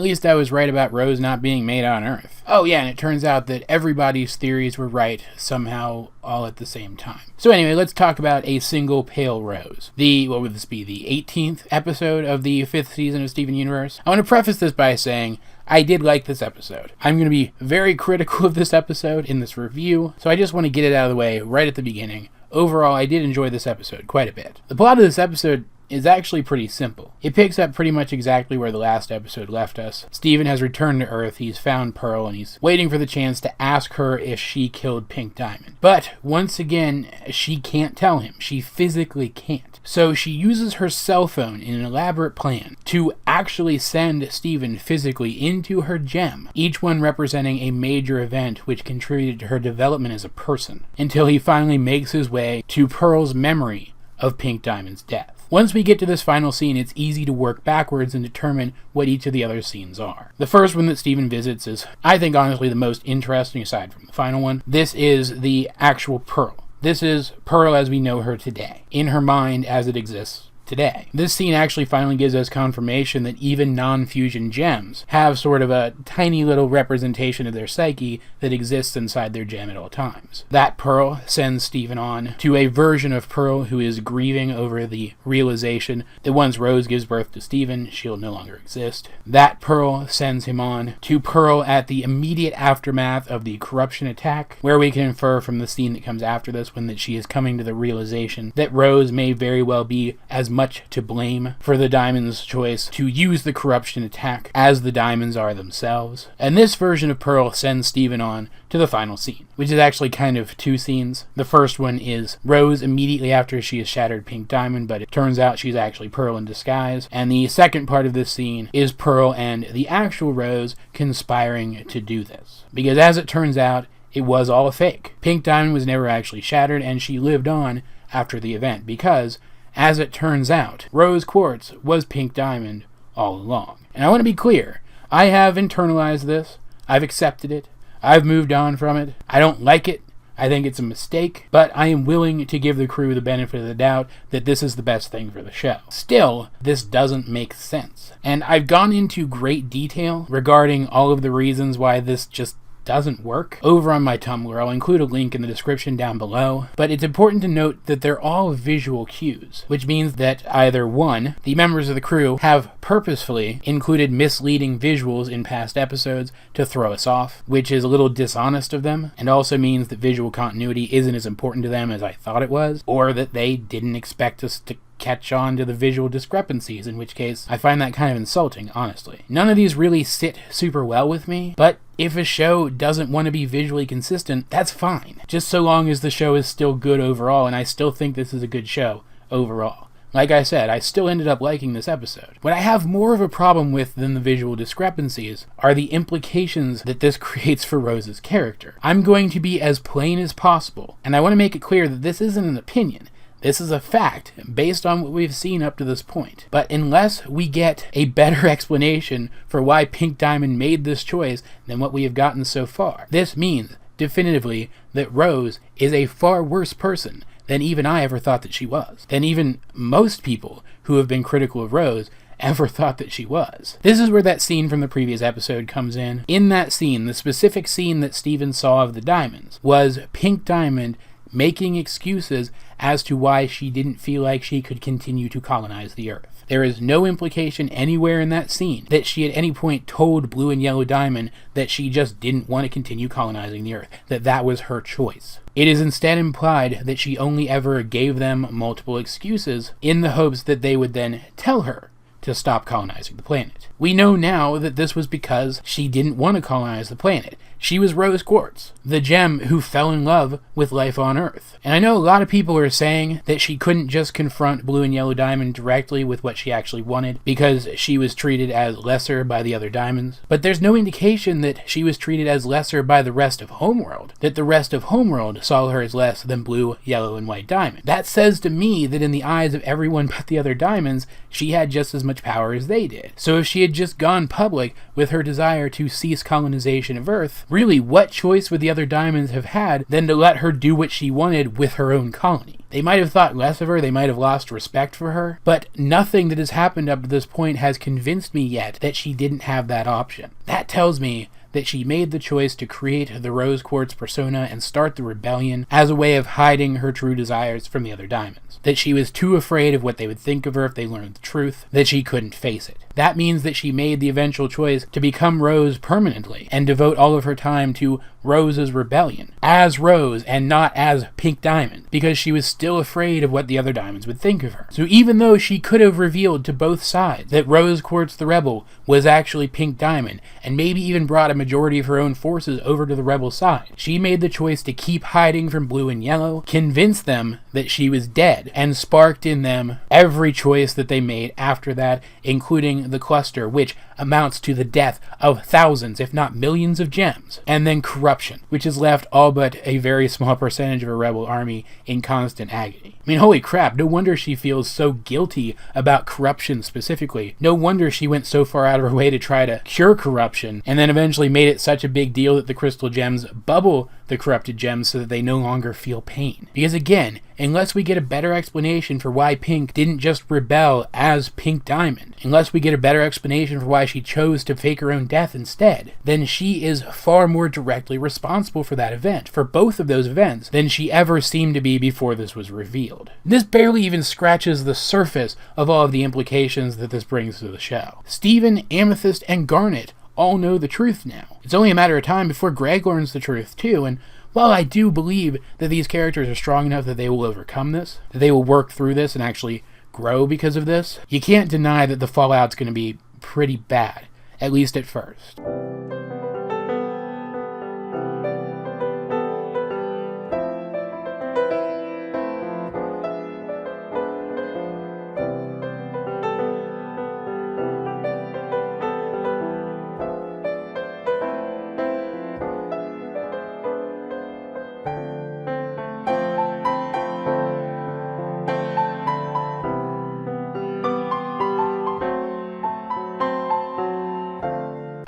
least I was right about Rose not being made on Earth. Oh yeah, and it turns out that everybody's theories were right somehow all at the same time. So anyway, let's talk about A Single Pale Rose. What would this be, the 18th episode of the 5th season of Steven Universe? I want to preface this by saying I did like this episode. I'm going to be very critical of this episode in this review, so I just want to get it out of the way right at the beginning. Overall, I did enjoy this episode quite a bit. The plot of this episode is actually pretty simple. It picks up pretty much exactly where the last episode left us. Steven has returned to Earth, he's found Pearl, and he's waiting for the chance to ask her if she killed Pink Diamond. But, once again, she can't tell him. She physically can't. So she uses her cell phone in an elaborate plan to actually send Steven physically into her gem, each one representing a major event which contributed to her development as a person, until he finally makes his way to Pearl's memory of Pink Diamond's death. Once we get to this final scene, it's easy to work backwards and determine what each of the other scenes are. The first one that Steven visits is, I think, honestly the most interesting aside from the final one. This is the actual Pearl. This is Pearl as we know her today, in her mind as it exists today. This scene actually finally gives us confirmation that even non-fusion gems have sort of a tiny little representation of their psyche that exists inside their gem at all times. That Pearl sends Steven on to a version of Pearl who is grieving over the realization that once Rose gives birth to Steven, she'll no longer exist. That Pearl sends him on to Pearl at the immediate aftermath of the corruption attack, where we can infer from the scene that comes after this one that she is coming to the realization that Rose may very well be as much to blame for the Diamonds' choice to use the corruption attack as the Diamonds are themselves. And this version of Pearl sends Steven on to the final scene, which is actually kind of two scenes. The first one is Rose immediately after she has shattered Pink Diamond, but it turns out she's actually Pearl in disguise. And the second part of this scene is Pearl and the actual Rose conspiring to do this. Because as it turns out, it was all a fake. Pink Diamond was never actually shattered, and she lived on after the event because, as it turns out, Rose Quartz was Pink Diamond all along. And I want to be clear, I have internalized this, I've accepted it, I've moved on from it, I don't like it, I think it's a mistake, but I am willing to give the crew the benefit of the doubt that this is the best thing for the show. Still, this doesn't make sense. And I've gone into great detail regarding all of the reasons why this just doesn't work over on my Tumblr. I'll include a link in the description down below, but it's important to note that they're all visual cues, which means that either one, the members of the crew have purposefully included misleading visuals in past episodes to throw us off, which is a little dishonest of them, and also means that visual continuity isn't as important to them as I thought it was, or that they didn't expect us to catch on to the visual discrepancies, in which case I find that kind of insulting, honestly. None of these really sit super well with me, but if a show doesn't want to be visually consistent, that's fine. Just so long as the show is still good overall, and I still think this is a good show overall. Like I said, I still ended up liking this episode. What I have more of a problem with than the visual discrepancies are the implications that this creates for Rose's character. I'm going to be as plain as possible, and I want to make it clear that this isn't an opinion. This is a fact, based on what we've seen up to this point. But unless we get a better explanation for why Pink Diamond made this choice than what we have gotten so far, this means, definitively, that Rose is a far worse person than even I ever thought that she was. Than even most people who have been critical of Rose ever thought that she was. This is where that scene from the previous episode comes in. In that scene, the specific scene that Steven saw of the Diamonds was Pink Diamond making excuses as to why she didn't feel like she could continue to colonize the Earth. There is no implication anywhere in that scene that she at any point told Blue and Yellow Diamond that she just didn't want to continue colonizing the Earth, that that was her choice. It is instead implied that she only ever gave them multiple excuses in the hopes that they would then tell her to stop colonizing the planet. We know now that this was because she didn't want to colonize the planet. She was Rose Quartz, the gem who fell in love with life on Earth. And I know a lot of people are saying that she couldn't just confront Blue and Yellow Diamond directly with what she actually wanted because she was treated as lesser by the other Diamonds. But there's no indication that she was treated as lesser by the rest of Homeworld, that the rest of Homeworld saw her as less than Blue, Yellow, and White Diamond. That says to me that in the eyes of everyone but the other Diamonds, she had just as much power as they did. So if she had just gone public with her desire to cease colonization of Earth, Really, what choice would the other diamonds have had than to let her do what she wanted with her own colony? They might have thought less of her, they might have lost respect for her, but nothing that has happened up to this point has convinced me yet that she didn't have that option. That tells me that she made the choice to create the Rose Quartz persona and start the rebellion as a way of hiding her true desires from the other diamonds. That she was too afraid of what they would think of her if they learned the truth, that she couldn't face it. That means that she made the eventual choice to become Rose permanently and devote all of her time to Rose's rebellion, as Rose and not as Pink Diamond, because she was still afraid of what the other diamonds would think of her. So even though she could have revealed to both sides that Rose Quartz the Rebel was actually Pink Diamond, and maybe even brought a majority of her own forces over to the Rebel side, she made the choice to keep hiding from Blue and Yellow, convinced them that she was dead, and sparked in them every choice that they made after that, including the cluster, which amounts to the death of thousands, if not millions of gems, and then corruption, which has left all but a very small percentage of a rebel army in constant agony. I mean, holy crap, no wonder she feels so guilty about corruption specifically. No wonder she went so far out of her way to try to cure corruption, and then eventually made it such a big deal that the crystal gems bubble the corrupted gems so that they no longer feel pain. Because again, unless we get a better explanation for why Pink didn't just rebel as Pink Diamond, unless we get a better explanation for why she chose to fake her own death instead, then she is far more directly responsible for that event, for both of those events, than she ever seemed to be before this was revealed. This barely even scratches the surface of all of the implications that this brings to the show. Steven, Amethyst, and Garnet all know the truth now. It's only a matter of time before Greg learns the truth too, and while I do believe that these characters are strong enough that they will overcome this, that they will work through this and actually grow because of this, you can't deny that the fallout's going to be pretty bad, at least at first.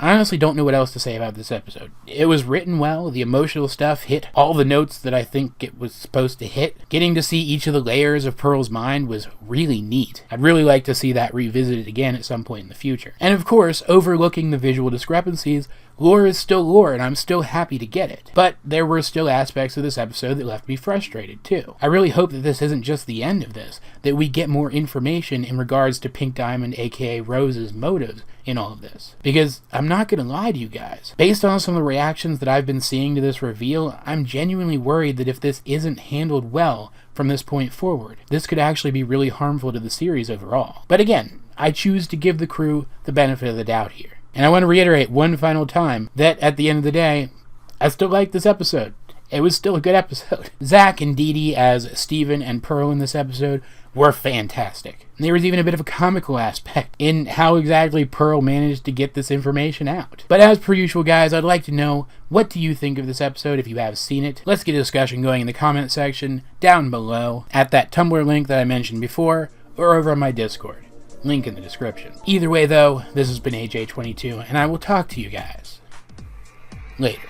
I honestly don't know what else to say about this episode. It was written well, the emotional stuff hit all the notes that I think it was supposed to hit. Getting to see each of the layers of Pearl's mind was really neat. I'd really like to see that revisited again at some point in the future. And of course, overlooking the visual discrepancies, lore is still lore, and I'm still happy to get it. But there were still aspects of this episode that left me frustrated, too. I really hope that this isn't just the end of this, that we get more information in regards to Pink Diamond, aka Rose's motives in all of this. Because I'm not gonna lie to you guys, based on some of the reactions that I've been seeing to this reveal, I'm genuinely worried that if this isn't handled well from this point forward, this could actually be really harmful to the series overall. But again, I choose to give the crew the benefit of the doubt here. And I want to reiterate one final time that at the end of the day, I still like this episode. It was still a good episode. Zach and Dee Dee as Steven and Pearl in this episode were fantastic. And there was even a bit of a comical aspect in how exactly Pearl managed to get this information out. But as per usual, guys, I'd like to know, what do you think of this episode if you have seen it? Let's get a discussion going in the comment section down below at that Tumblr link that I mentioned before, or over on my Discord. Link in the description. Either way, though, this has been AJ22, and I will talk to you guys later.